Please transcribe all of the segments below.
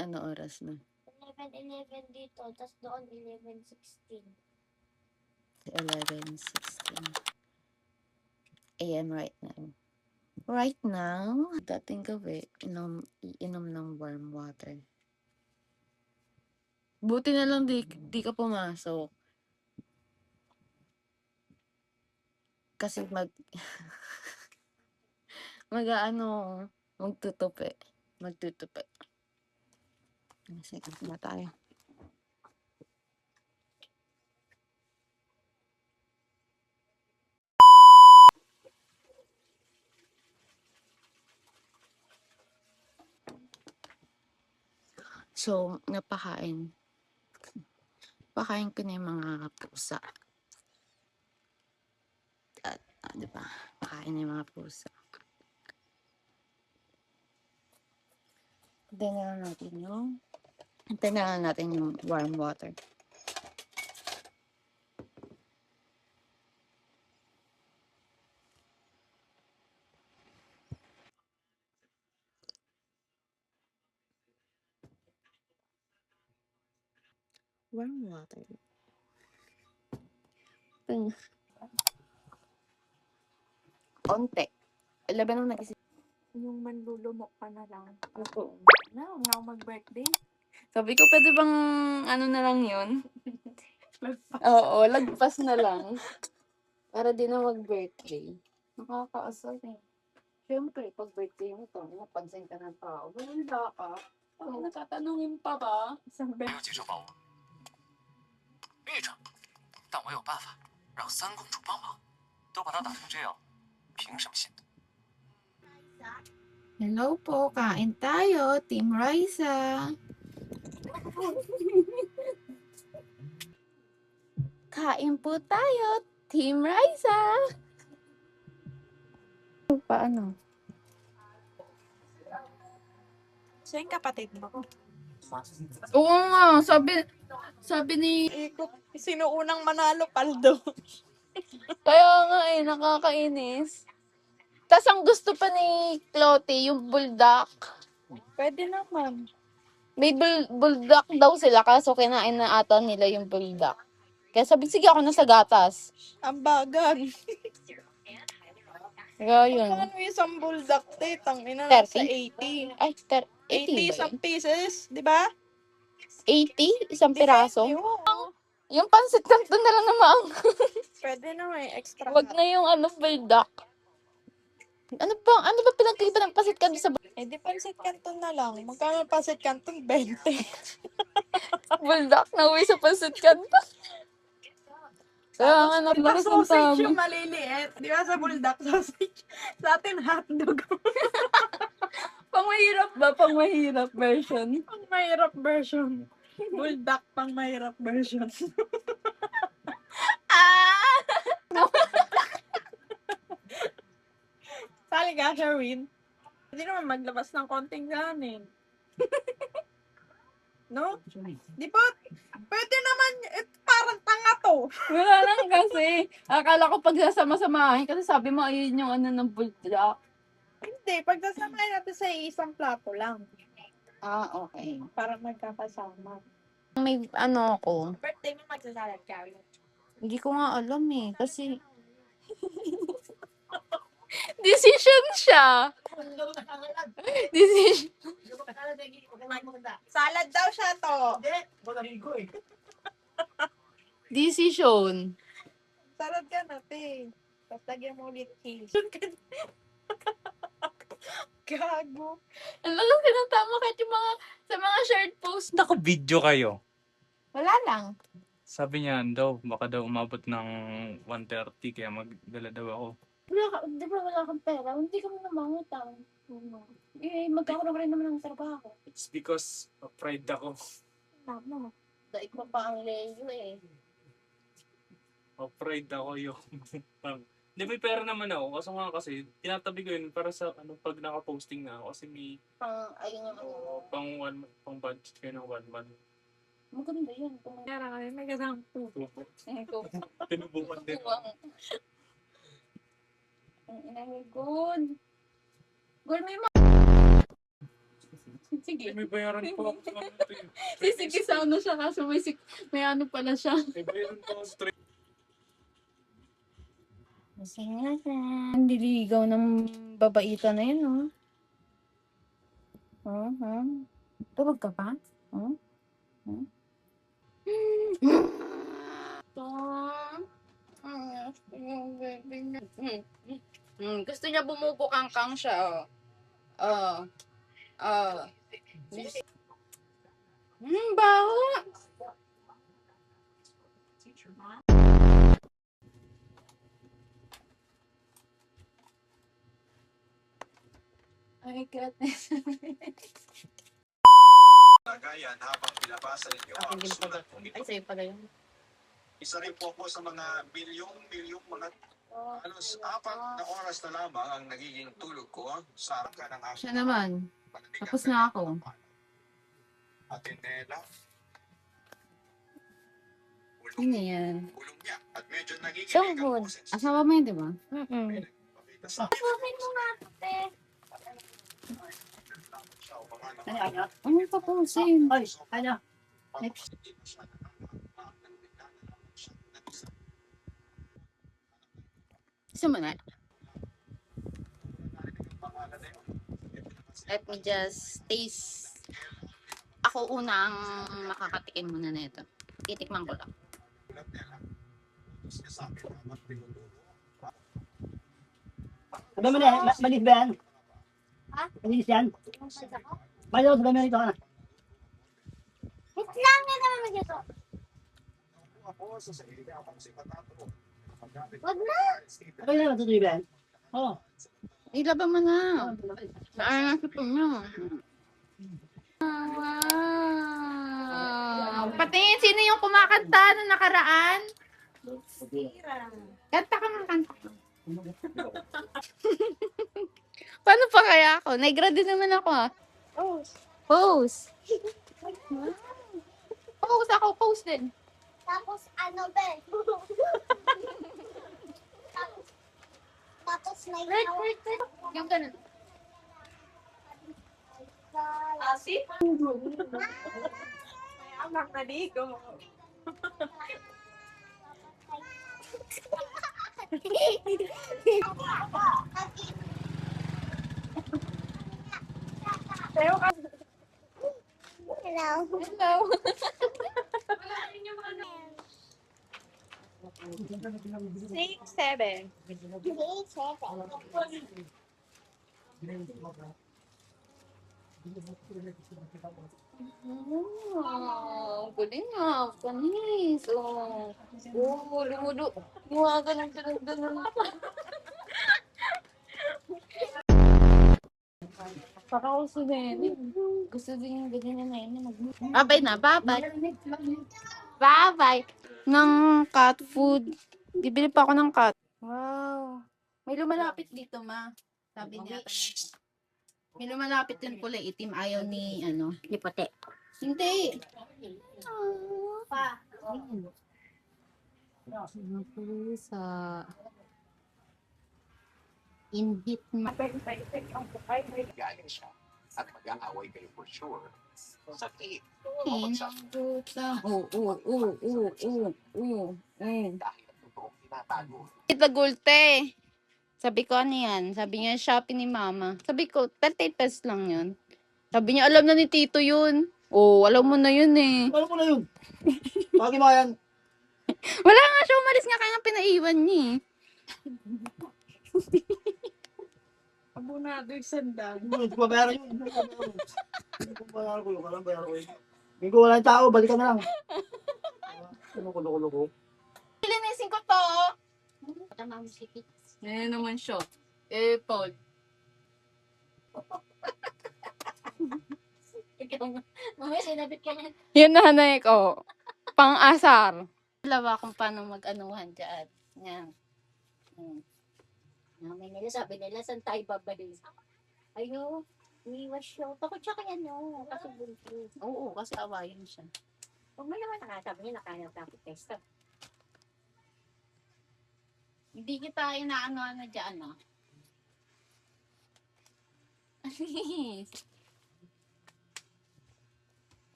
Ano oras na? 11:11 dito, tas doon 11:16. 11:16 AM right now. Right now, dating gabi, iinom ng warm water. Buti na lang di ka pumasok. Kasi magtutupi. Sige na tayo. So, pakain ko na yung mga pusa. At, di ba? Pakain na yung mga pusa. Hintayin na lang natin yung warm water. Warm water. Onte. 11 nung nagising. Yung manlulumok ka na lang. Ako. Na, mag-birthday. Sabi ko, pwede bang ano na lang yun? Oo, lagpas na lang. Para di na mag-birthday. Nakakaasar eh. Siyempre, pag birthday mo to, napansin ka ng tao. Wala ka. Ano, natatanungin pa ba? 没有接受报我，狱长，但我有办法让三公主帮忙，都把她打成这样，凭什么信的？ Hello po, kain tayo, Team Raisa. Kain po tayo, Team Raisa. Paano? So, yung kapatid mo. Oo nga, sabi ni... Sino unang manalo, Paldo? Kaya nga nakakainis. Tas ang gusto pa ni Cloty, yung buldak. Pwede naman. May buldak daw sila, kaso kinain na ata nila yung buldak. Kaya sabi, sige ako na sa gatas. Ang bagan. Kaya yun. Paano isang buldak, te? Tangina 30? na sa 80. Ay, 80 80 ba isang yun? pieces, di ba? 80? Isang piraso? Oo. Yung pansit kanto na lang naman. Pwede na may extra. Wag na yung buldak. Ano ba pinagkaiba ng pansit kanto sa Eh, di pansit canton na lang. Magkano pansit canton? 20. buldak? Nauwi sa pansit kanto. Kaya nga naglaro sa sausage yung tama. maliliit. Di ba sa buldak sausage? Sa atin hotdog. Pangmahirap ba? Pangmahirap version. Pang mahirap version. Buldak pang mahirap version. Sali ka, Sherwin. Hindi naman maglabas ng konting ganin. No? Di ba? Pwede naman, parang tanga to. Wala lang kasi. Akala ko pag sasama-samahin kasi sabi mo ayun yung ng buldak. Hindi, pagkasamahin natin sa isang plato lang. Ah, okay. Para magkakasama. May ako. Birthday mo magsasalad ka. Hindi ko nga alam kasi decision siya. Decision. Salad daw siya to. Decision. Salad ka na, te. Tapos lagyan mo ulit cheese. Gago. Ang lakas kinatama kahit yung sa mga shared post. Naka-video kayo. Wala lang. Sabi niya daw, baka daw umabot ng 1:30 kaya magdala daw ako. Di ba wala kang pera? Hindi ka mo namangutang. Magkakaroon rin naman ng trabaho. It's because of pride ako. Tama. Daig mo pa ang leyo Of pride ako yung... Hindi, may pera naman ako. Kaso nga kasi, tinatabi ko yun para sa pag naka-posting na ako. Kasi may ayun yung pang budget kayo ng 1 month. Maganda yan. Kaya kami may kasama po. Tinubukan din. Good. Good, may Sige. May bayaran pa ako sa ano to eh. Sisigisaw na siya kaso may ano pala siya. May bayaran pa ako sa train. Ang diligaw ng babaita na yun, oh. Tulog ka pa? Oh? Oh? Gusto niya bumubukang-kang siya, oh. Oh. Baho. Ay, goodness. Lagayan habang binabasa ninyo ang Akin din pala. sulat kong Ay, ito. sa'yo pala yun. Isa rin po ako sa mga milyong mga halos 4 na oras na lamang ang nagiging tulog ko sa arangka ng aking Siya naman. pananigang Tapos na ako. Atenela. Ano yan? Ulong niya at medyo nagiging So good. Asawa mo yun, di ba? Sa Ano pa po, same. ano? Gusto mo na? Let me just taste. Ako unang makakatikim muna na ito. Titikman ko lang. Sabi mo na, malis ba yan? Ha? Malis yan? Malis ako, sabi mo rito ka na. Okay na, matutuloy ba yan? Oo. Ilaban mo na. Saan nga sipon nyo? Wow! Patingin, sino yung kumakanta nung nakaraan? Kanta ka nga, kanta ka. Paano pa kaya ako? Nag-graduate naman ako ah. Pose. Pose ako, pose din. Tapos ano ba? Tapos may Yung ganun. Asi? Anak na ligo. Pero ka Hello. Hello. 6, 7. Oh, galing nga. Panis. Oh, lumulo. Iwaga ng ganun. Pakauso din. Gusto din yung ganyan na yun. Babay na, babay. Babay. Ng cat food. Bibili pa ako ng cat. Wow. May lumalapit dito, ma. Sabi niya. May lumalapit yung kulay itim. Ayaw ni, ni puti. Hindi. Pa. Sa inhit ma. galing siya at mag-aaway kayo for sure. Sa tingin, Inagutan. dahil ang totoong tinatago. Tita Gulte. Sabi ko, ano yan? Sabi niya, Shopee ni Mama. Sabi ko, 38 pesos lang yun. Sabi niya, alam na ni Tito yun. Oh, alam mo na yun eh. Ano mo na yun? Bakit mo yan? Wala nga siya, umalis nga kaya nga pinaiwan niya eh. Abunado yung sandal. Hindi ko bayaran yun. Hindi ko bayaran ko yun. Walang bayaran ko yun. Hindi ko walang tao, balikan na lang. Ano ko, loko-loko? Linisin ko to. Ngayon naman siya. Paul. Mamaya sinabit ka niya. Yun nanay ko. Pang-asar. Dalawa kung paano mag-anuhan dyan. Yan. Namin nila, sabi nila, saan tayo babalik? Ayo, iwas siya. Takot siya kaya no, kasi buntis. Oo, kasi awayin siya. Huwag mo naman nakasabi niya, nakaya-tapos test. Hindi kita inaano dyan, no?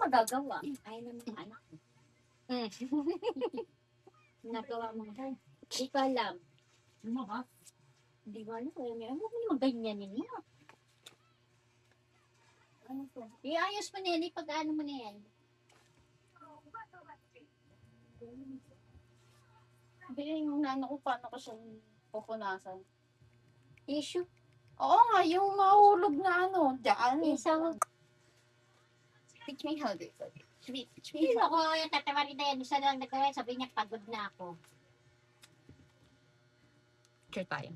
magagawa? Ayaw naman ng anak. Mm. Nagawa mo na. Hindi ko alam. Ano ba? Hindi ko alam. Ano mo naman ganyanin mo? Ano to? Iayos mo na yan. Ipag-ano mo na yan. Hindi yung ano ko, paano ko siya pupunasan. Tissue. Oo nga, yung mahulog na ano, dyan. Isang Teach me how to do it. Teach me Hindi how. ako yung tatawa rin na yan. Isa lang nagawa. Sabi niya, pagod na ako. Picture tayo.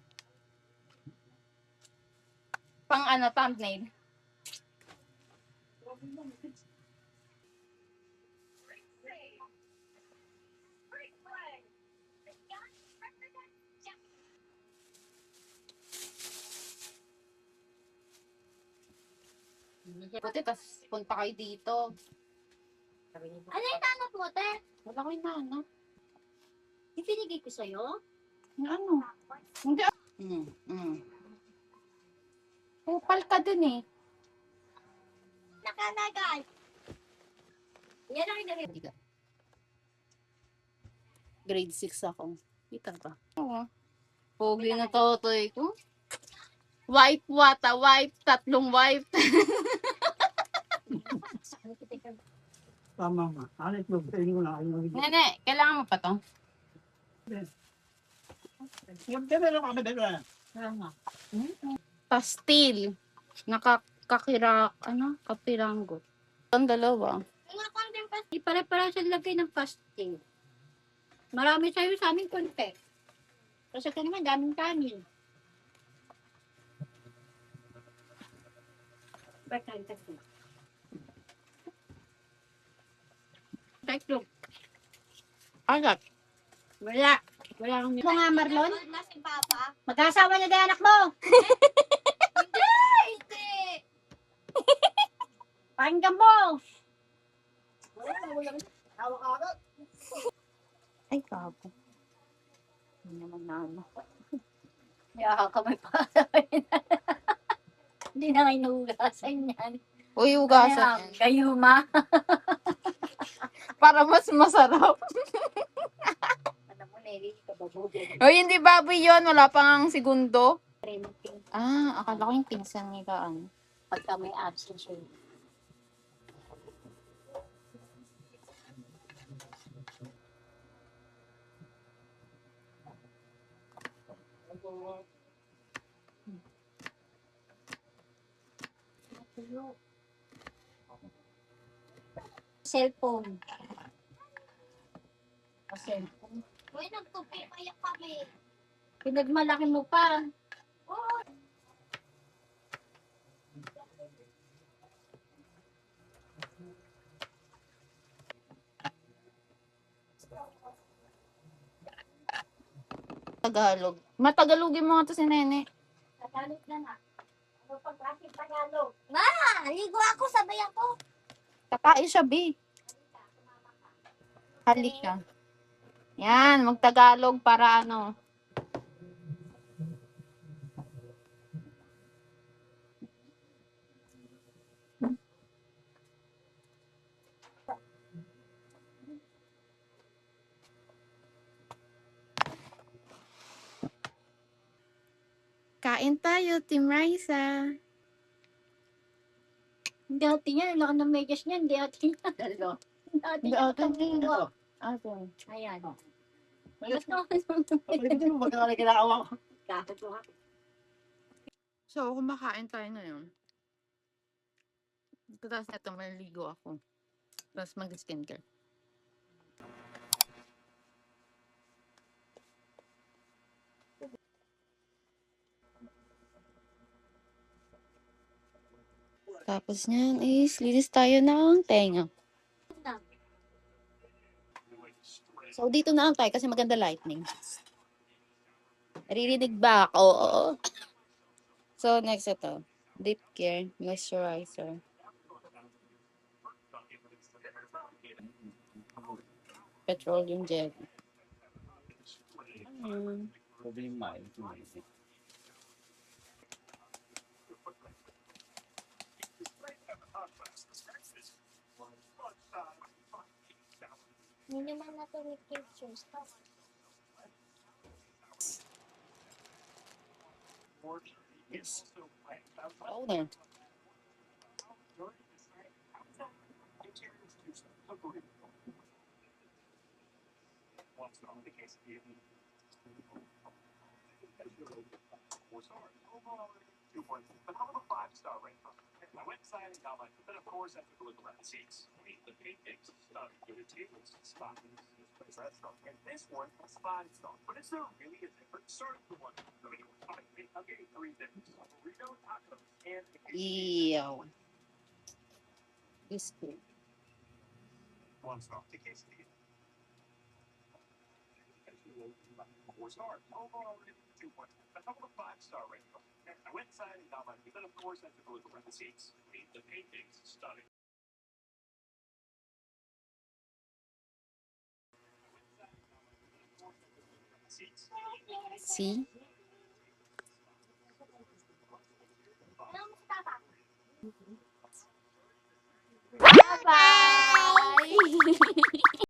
Pang ano, thumbnail. Buti, tas punta kayo dito. Ano yung nanap mo, te? Wala ko yung nana. Ipinigay ko sa'yo? Yung ano? Hindi. Kupal ka din eh. Nakalagay. Yan ang inari. Grade 6 ako. Kita ba? Oo. Pogi na totoy ko. Wipe wata, wipe, tatlong wipe. Tama nga. Alit mo, pwede ko na kayo. Nene, kailangan mo pa to? Yung meron kami dito. Pastil. Nakakakirak, ano? Kapiranggo. Ang dalawa. Mga konting pastil. Pare-pare sa lagay ng pastil. Marami sa'yo sa aming konti. Kasi ka naman, daming kanin. Tatlong. Agat. Wala. Wala akong mo nga, Marlon? Mag-asawa na din anak mo. Hindi. Pakinggan mo. Ay, kapo. Hindi naman na ano. Yahan ka may Hindi na nga inuugasan yan. Uy, ugasan yan. Gayuma. Para mas masarap. Alam mo, Neri, kababugin. Uy, hindi baboy yun. Wala pang segundo. Akala ko yung pinsan nila. Ano. Pagka may absence siya. Cellphone. Cellphone. Uy, nagtupi kaya kami. Pinagmalaki mo pa. Oo. Tagalog. Matagalogin mo nga to si Nene. Tagalog na nga. Ano pag aking Tagalog? Ma! Ligo ako, sabay ako. Kakain siya, B. Halika. Yan, magtagalog para ano. Kain tayo, Team Raisa. Hindi ati niya, laki ng medyas niya, hindi ati niya. Dalo. Hindi ati niya. Ate. Ayan. Hindi mo magkakali kinakawa ko. So, kumakain tayo na yun. Tapos ito, maliligo ako. Tapos mag-skincare. Tapos niyan is, linis tayo ng tenga. So, dito na lang tayo kasi maganda lightning. Naririnig ba ako? Oo. So, next ito. Deep Care Moisturizer. Petroleum gel. Hindi naman natin may pictures. Owner. But how about a 5-star rating? I went inside and got mine, but of course I took a look around the seats. I mean, the pancakes stuck to the tables, spot in this place restaurant, and this one was 5-star. But is there really a difference? Start with one. I'll give you 3 things: burrito, tacos, and Ew. This cool. 1-star. The quesadilla. 4 stars. Overall rating 2.5. But how about a 5-star rating? I went inside and got mine, but then of course I took a look around the seats. I mean, the pancakes stunning. See?